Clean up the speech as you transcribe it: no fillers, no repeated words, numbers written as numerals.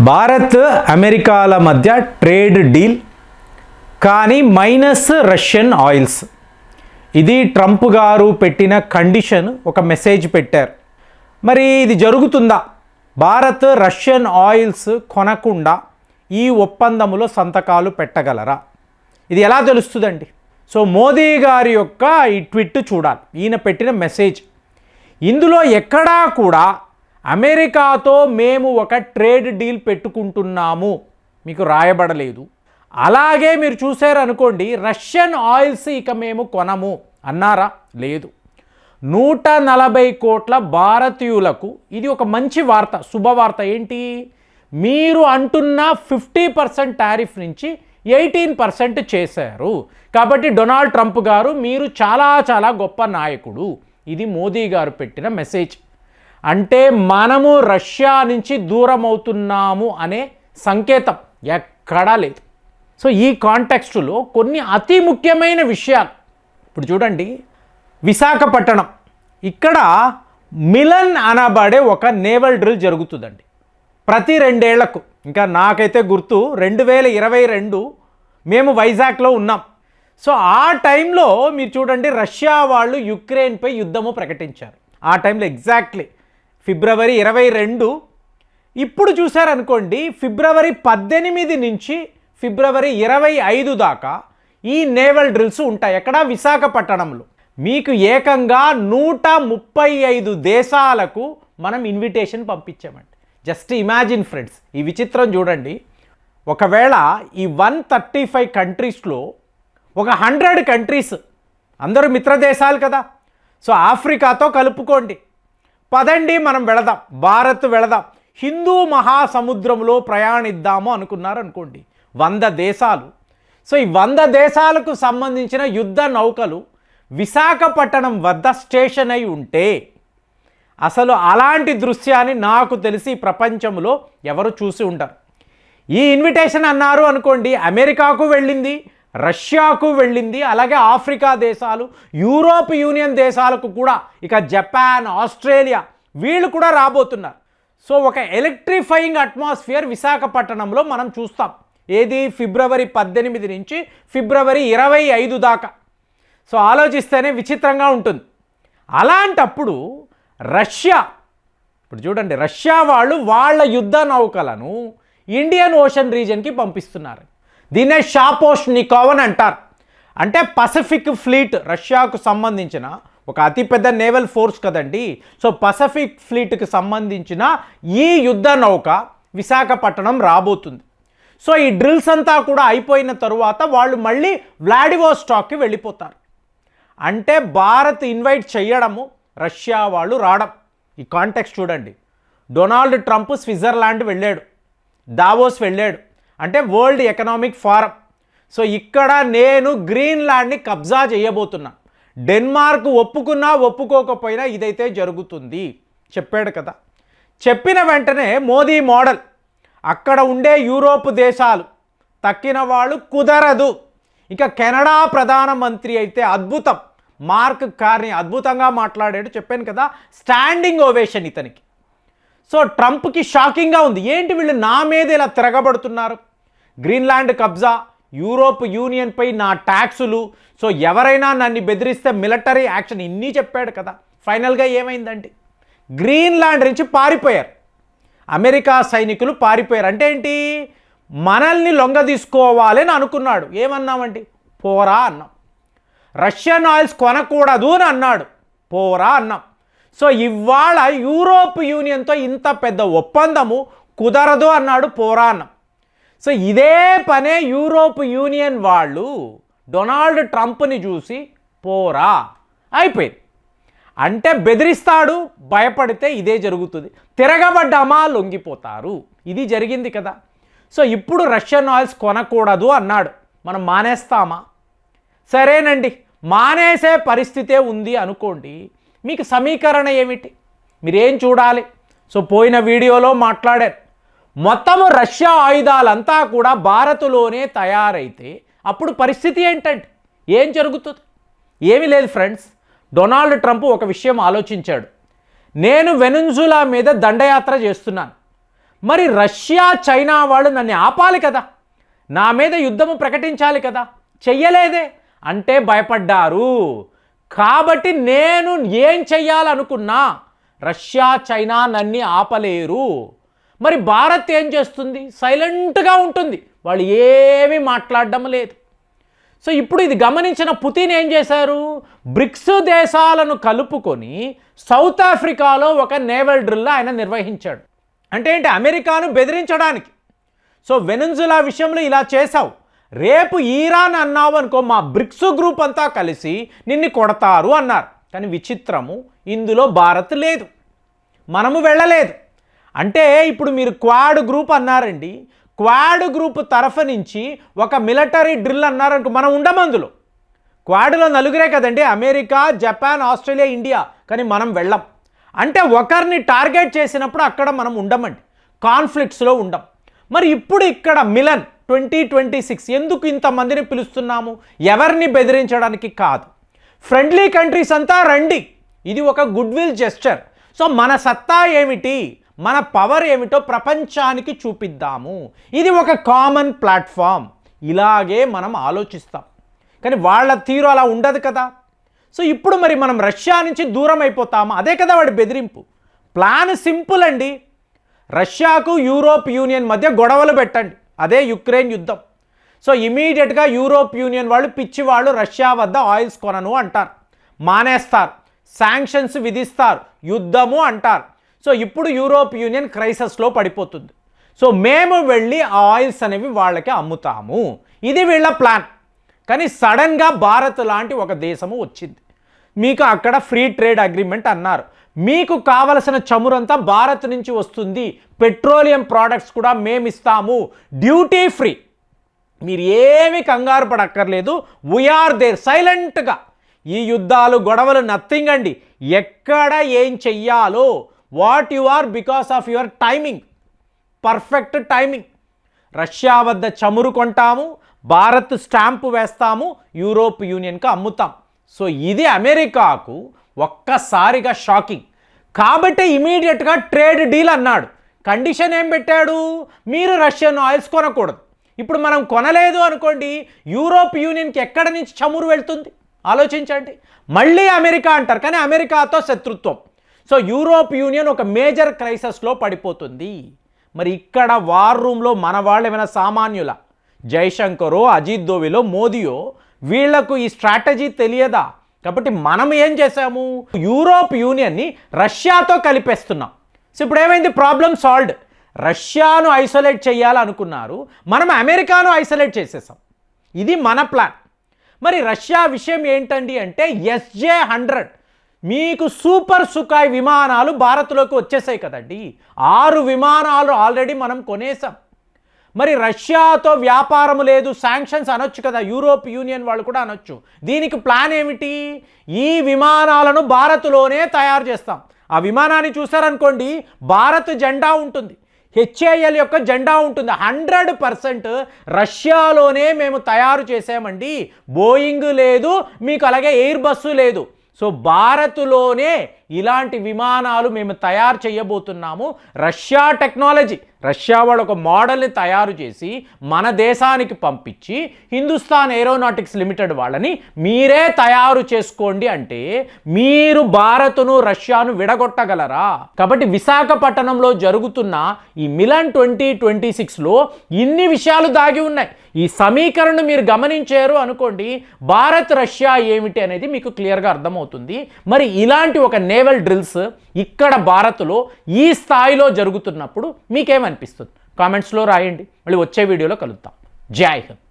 భారత్ అమెరికాల మధ్య trade deal కానీ మైనస్ రష్యన్ ఆయిల్స్. ఇది ట్రంప్ గారు పెట్టిన కండిషన్, ఒక మెసేజ్ పెట్టారు. మరి ఇది జరుగుతుందా? భారత్ రష్యన్ ఆయిల్స్ కొనకుండా ఈ ఒప్పందములో సంతకాలు పెట్టగలరా? ఇది ఎలా తెలుస్తుందండి? సో మోదీ గారి యొక్క ఈ ట్వీట్ చూడాలి, ఈయన పెట్టిన మెసేజ్. ఇందులో ఎక్కడా కూడా అమెరికాతో మేము ఒక ట్రేడ్ డీల్ పెట్టుకుంటున్నాము మీకు రాయబడలేదు. అలాగే మీరు చూసారనుకోండి, రష్యన్ ఆయిల్స్ ఇక మేము కొనము అన్నారా? లేదు. 140 కోట్ల భారతీయులకు ఇది ఒక మంచి వార్త, శుభవార్త. ఏంటి? మీరు అంటున్న 50% టారిఫ్ నుంచి 18% చేశారు. కాబట్టి డొనాల్డ్ ట్రంప్ గారు మీరు చాలా చాలా గొప్ప నాయకుడు. ఇది మోదీ గారు పెట్టిన మెసేజ్. అంటే మనము రష్యా నుంచి దూరం అవుతున్నాము అనే సంకేతం ఎక్కడా లేదు. సో ఈ కాంటెక్స్టులో కొన్ని అతి ముఖ్యమైన విషయాలు ఇప్పుడు చూడండి. విశాఖపట్నం, ఇక్కడ మిలన్ అనబడే ఒక నేవల్ డ్రిల్ జరుగుతుందండి ప్రతి 2 ఏళ్లకు. ఇంకా నాకైతే గుర్తు 2022 మేము వైజాగ్లో ఉన్నాం. సో ఆ టైంలో మీరు చూడండి, రష్యా వాళ్ళు యుక్రెయిన్పై యుద్ధము ప్రకటించారు. ఆ టైంలో ఎగ్జాక్ట్లీ ఫిబ్రవరి 22. ఇప్పుడు చూసారనుకోండి, ఫిబ్రవరి 18 నుంచి ఫిబ్రవరి 25 దాకా ఈ నేవల్ డ్రిల్స్ ఉంటాయి. ఎక్కడ? విశాఖపట్నంలో. మీకు ఏకంగా 135 దేశాలకు మనం ఇన్విటేషన్ పంపించామండి. జస్ట్ ఇమాజిన్ ఫ్రెండ్స్, ఈ విచిత్రం చూడండి. ఒకవేళ ఈ 135 కంట్రీస్లో ఒక 100 కంట్రీస్, అందరూ మిత్ర దేశాలు కదా, సో ఆఫ్రికాతో కలుపుకోండి, పదండి మనం వెళదాం, భారత్ వెళదాం, హిందూ మహాసముద్రంలో ప్రయాణిద్దాము అనుకున్నారనుకోండి 100 దేశాలు. సో ఈ 100 దేశాలకు సంబంధించిన యుద్ధ నౌకలు విశాఖపట్నం వద్ద స్టేషన్ అయి ఉంటే అసలు అలాంటి దృశ్యాన్ని నాకు తెలిసి ప్రపంచంలో ఎవరు చూసి ఉండరు. ఈ ఇన్విటేషన్ అన్నారు అనుకోండి, అమెరికాకు వెళ్ళింది, రష్యాకు వెళ్ళింది, అలాగే ఆఫ్రికా దేశాలు, యూరోప్ యూనియన్ దేశాలకు కూడా, ఇక జపాన్, ఆస్ట్రేలియా వీళ్ళు కూడా రాబోతున్నారు. సో ఒక ఎలక్ట్రిఫైయింగ్ అట్మాస్ఫియర్ విశాఖపట్నంలో మనం చూస్తాం. ఏది? ఫిబ్రవరి 18 నుంచి ఫిబ్రవరి 25 దాకా. సో ఆలోచిస్తేనే విచిత్రంగా ఉంటుంది. అలాంటప్పుడు రష్యా, ఇప్పుడు చూడండి, రష్యా వాళ్ళు వాళ్ళ యుద్ధ నౌకలను ఇండియన్ ఓషన్ రీజియన్కి పంపిస్తున్నారు. దీన్నే షాపోష్నికోవ్ అని అంటారు. అంటే పసిఫిక్ ఫ్లీట్, రష్యాకు సంబంధించిన ఒక అతిపెద్ద నేవల్ ఫోర్స్ కదండి. సో పసిఫిక్ ఫ్లీట్కి సంబంధించిన ఈ యుద్ధ నౌక విశాఖపట్నం రాబోతుంది. సో ఈ డ్రిల్స్ అంతా కూడా అయిపోయిన తరువాత వాళ్ళు మళ్ళీ వ్లాడివోస్టాక్కి వెళ్ళిపోతారు. అంటే భారత్ ఇన్వైట్ చేయడము, రష్యా వాళ్ళు రావడం. ఈ కాంటెక్స్ట్ చూడండి. డొనాల్డ్ ట్రంప్ స్విట్జర్లాండ్ వెళ్ళాడు, దావోస్ వెళ్ళాడు, అంటే వరల్డ్ ఎకనామిక్ ఫోరం. సో ఇక్కడ నేను గ్రీన్లాండ్ని కబ్జా చేయబోతున్నా, డెన్మార్క్ ఒప్పుకున్నా ఒప్పుకోకపోయినా ఇదైతే జరుగుతుంది చెప్పాడు కదా. చెప్పిన వెంటనే మోదీ మోడల్, అక్కడ ఉండే యూరోప్ దేశాలు తక్కిన వాళ్ళు కుదరదు. ఇక కెనడా ప్రధానమంత్రి అయితే అద్భుతం, మార్క్ కార్నీ అద్భుతంగా మాట్లాడాడు, చెప్పాను కదా, స్టాండింగ్ ఓవేషన్ ఇతనికి. సో ట్రంప్కి షాకింగ్గా ఉంది, ఏంటి వీళ్ళు నా మీద ఇలా తిరగబడుతున్నారు, గ్రీన్లాండ్ కబ్జా, యూరోప్ యూనియన్పై నా ట్యాక్సులు, సో ఎవరైనా నన్ను బెదిరిస్తే మిలిటరీ యాక్షన్, ఇన్ని చెప్పాడు కదా. ఫైనల్గా ఏమైందండి? గ్రీన్లాండ్ నుంచి పారిపోయారు, అమెరికా సైనికులు పారిపోయారు. అంటే ఏంటి? మనల్ని లొంగ తీసుకోవాలని అనుకున్నాడు. ఏమన్నామండి? పోరా అన్నాం. రష్యన్ ఆయిల్స్ కొనకూడదు అని అన్నాడు, పోరా అన్నాం. సో ఇవాళ యూరోప్ యూనియన్తో ఇంత పెద్ద ఒప్పందము కుదరదు అన్నాడు, పోరా అన్నాం. సో ఇదే పనే యూరోప్ యూనియన్ వాళ్ళు డొనాల్డ్ ట్రంప్ని చూసి పోరా అయిపోయింది. అంటే బెదిరిస్తాడు, భయపడితే ఇదే జరుగుతుంది, తిరగబడ్డామా లొంగిపోతారు, ఇది జరిగింది కదా. సో ఇప్పుడు రష్యన్ ఆయిల్స్ కొనకూడదు అన్నాడు, మనం మానేస్తామా? సరేనండి, మానేసే పరిస్థితే ఉంది అనుకోండి, మీకు సమీకరణ ఏమిటి? మీరేం చూడాలి? సో పోయిన వీడియోలో మాట్లాడారు, మొత్తము రష్యా ఆయుధాలంతా కూడా భారత్లోనే తయారైతే అప్పుడు పరిస్థితి ఏంటంటే ఏం జరుగుతుంది? ఏమీ లేదు ఫ్రెండ్స్. డొనాల్డ్ ట్రంప్ ఒక విషయం ఆలోచించాడు, నేను వెనెజులా మీద దండయాత్ర చేస్తున్నాను, మరి రష్యా చైనా వాళ్ళు నన్ను ఆపాలి కదా, నా మీద యుద్ధము ప్రకటించాలి కదా, చెయ్యలేదే అంటే భయపడ్డారు. కాబట్టి నేను ఏం చెయ్యాలనుకున్నా రష్యా చైనా నన్ను ఆపలేరు. మరి భారత్ ఏం చేస్తుంది? సైలెంట్గా ఉంటుంది, వాళ్ళు ఏమీ మాట్లాడడం లేదు. సో ఇప్పుడు ఇది గమనించిన పుతిన్ ఏం చేశారు? బ్రిక్స్ దేశాలను కలుపుకొని సౌత్ ఆఫ్రికాలో ఒక నేవల్ డ్రిల్ ఆయన నిర్వహించాడు. అంటే ఏంటి? అమెరికాను బెదిరించడానికి. సో వెనెజులా విషయంలో ఇలా చేశావు, రేపు ఈరాన్ అన్నావు అనుకో, మా బ్రిక్స్ గ్రూప్ అంతా కలిసి నిన్ను కొడతారు అన్నారు. కానీ విచిత్రము, ఇందులో భారత్ లేదు, మనము వెళ్ళలేదు. అంటే ఇప్పుడు మీరు క్వాడ్ గ్రూప్ అన్నారండి, క్వాడ్ గ్రూప్ తరఫు నుంచి ఒక మిలిటరీ డ్రిల్ అన్నారనుకో, మనం ఉండము అందులో. క్వాడ్లో నలుగురే కదండి, అమెరికా, జపాన్, ఆస్ట్రేలియా, ఇండియా. కానీ మనం వెళ్ళం. అంటే ఒకరిని టార్గెట్ చేసినప్పుడు అక్కడ మనం ఉండమండి, కాన్ఫ్లిక్ట్స్లో ఉండం. మరి ఇప్పుడు ఇక్కడ మిలన్ 2026 ఎందుకు ఇంతమందిని పిలుస్తున్నాము? ఎవరిని బెదిరించడానికి కాదు, ఫ్రెండ్లీ కంట్రీస్ అంతా రండి, ఇది ఒక గుడ్ విల్ జెస్చర్. సో మన సత్తా ఏమిటి, మన పవర్ ఏమిటో ప్రపంచానికి చూపిద్దాము, ఇది ఒక కామన్ ప్లాట్ఫామ్. ఇలాగే మనం ఆలోచిస్తాం. కానీ వాళ్ళ తీరు అలా ఉండదు కదా. సో ఇప్పుడు మరి మనం రష్యా నుంచి దూరం అయిపోతామా? అదే కదా వాడి బెదిరింపు. ప్లాన్ సింపుల్ అండి, రష్యాకు యూరోప్ యూనియన్ మధ్య గొడవలు పెట్టండి, అదే యుక్రెయిన్ యుద్ధం. సో ఇమీడియట్గా యూరోప్ యూనియన్ వాళ్ళు పిచ్చి వాళ్ళు రష్యా వద్ద ఆయిల్స్ కొనను అంటారు, మానేస్తారు, శాంక్షన్స్ విధిస్తారు, యుద్ధము అంటారు. సో ఇప్పుడు యూరోప్ యూనియన్ క్రైసిస్లో పడిపోతుంది. సో మేము వెళ్ళి ఆ ఆయిల్స్ అనేవి వాళ్ళకి అమ్ముతాము, ఇది వీళ్ళ ప్లాన్. కానీ సడన్గా భారత్ లాంటి ఒక దేశము వచ్చింది, మీకు అక్కడ ఫ్రీ ట్రేడ్ అగ్రిమెంట్ అన్నారు, మీకు కావలసిన చమురంతా భారత్ నుంచి వస్తుంది, పెట్రోలియం ప్రోడక్ట్స్ కూడా మేము ఇస్తాము, డ్యూటీ ఫ్రీ, మీరు ఏమి కంగారు పడక్కర్లేదు, వీఆర్ దేర్ సైలెంట్గా. ఈ యుద్ధాలు గొడవలు నథింగ్ అండి. ఎక్కడ ఏం చెయ్యాలో what you are because of your timing, perfect timing. Russia వద్ద చమురు కొంటాము, భారత్ స్టాంపు వేస్తాము, యూరోప్ యూనియన్కి అమ్ముతాం. సో ఇది అమెరికాకు ఒక్కసారిగా షాకింగ్. కాబట్టి ఇమీడియట్గా ట్రేడ్ డీల్ అన్నాడు. కండిషన్ ఏం పెట్టాడు? మీరు రష్యన్ ఆయిల్స్ కొనకూడదు. ఇప్పుడు మనం కొనలేదు అనుకోండి, యూరోప్ యూనియన్కి ఎక్కడి నుంచి చమురు వెళ్తుంది ఆలోచించండి. మళ్ళీ అమెరికా అంటారు, కానీ అమెరికాతో శత్రుత్వం. సో యూరోప్ యూనియన్ ఒక మేజర్ క్రైసిస్లో పడిపోతుంది. మరి ఇక్కడ వార్ రూమ్లో మన వాళ్ళు ఏమైనా సామాన్యుల? జైశంకరో, అజిత్ దోవెలో, మోదీయో, వీళ్లకు ఈ స్ట్రాటజీ తెలియదా? కాబట్టి మనం ఏం చేసాము? యూరోప్ యూనియన్ని రష్యాతో కలిపేస్తున్నాం. సో ఇప్పుడు ఏమైంది? Problem solved. రష్యాను ఐసోలేట్ చేయాలనుకున్నారు, మనం అమెరికాను ఐసోలేట్ చేసేసాం. ఇది మన ప్లాన్. మరి రష్యా విషయం ఏంటండి అంటే SJ-100 మీకు సూపర్ సుఖాయ్ విమానాలు భారత్లోకి వచ్చేసాయి కదండి. 6 విమానాలు ఆల్రెడీ మనం కొనేసాం. మరి రష్యాతో వ్యాపారం లేదు, శాంక్షన్స్ అనొచ్చు కదా, యూరోప్ యూనియన్ వాళ్ళు కూడా అనొచ్చు. దీనికి ప్లాన్ ఏమిటి? ఈ విమానాలను భారత్లోనే తయారు చేస్తాం. ఆ విమానాన్ని చూసారనుకోండి, భారత్ జెండా ఉంటుంది, HAL యొక్క జెండా ఉంటుంది. 100% రష్యాలోనే మేము తయారు చేసామండి. బోయింగ్ లేదు మీకు, అలాగే ఎయిర్ బస్సు లేదు. సో భారత్లోనే ఇలాంటి విమానాలు మేము తయారు చేయబోతున్నాము. రష్యా టెక్నాలజీ, రష్యా వాళ్ళు ఒక మోడల్ని తయారు చేసి మన దేశానికి పంపించి హిందుస్థాన్ ఏరోనాటిక్స్ లిమిటెడ్ వాళ్ళని మీరే తయారు చేసుకోండి అంటే మీరు భారత్ను రష్యాను విడగొట్టగలరా? కాబట్టి విశాఖపట్నంలో జరుగుతున్న ఈ మిలన్ 2026లో ఇన్ని విషయాలు దాగి ఉన్నాయి. ఈ సమీకరణను మీరు గమనించారు అనుకోండి, భారత్ రష్యా ఏమిటి అనేది మీకు క్లియర్గా అర్థమవుతుంది. మరి ఇలాంటి ఒక నేవల్ డ్రిల్స్ ఇక్కడ భారత్లో ఈ స్థాయిలో జరుగుతున్నప్పుడు మీకేమనిపిస్తుంది? కామెంట్స్లో రాయండి. మళ్ళీ వచ్చే వీడియోలో కలుద్దాం. జై హింద్.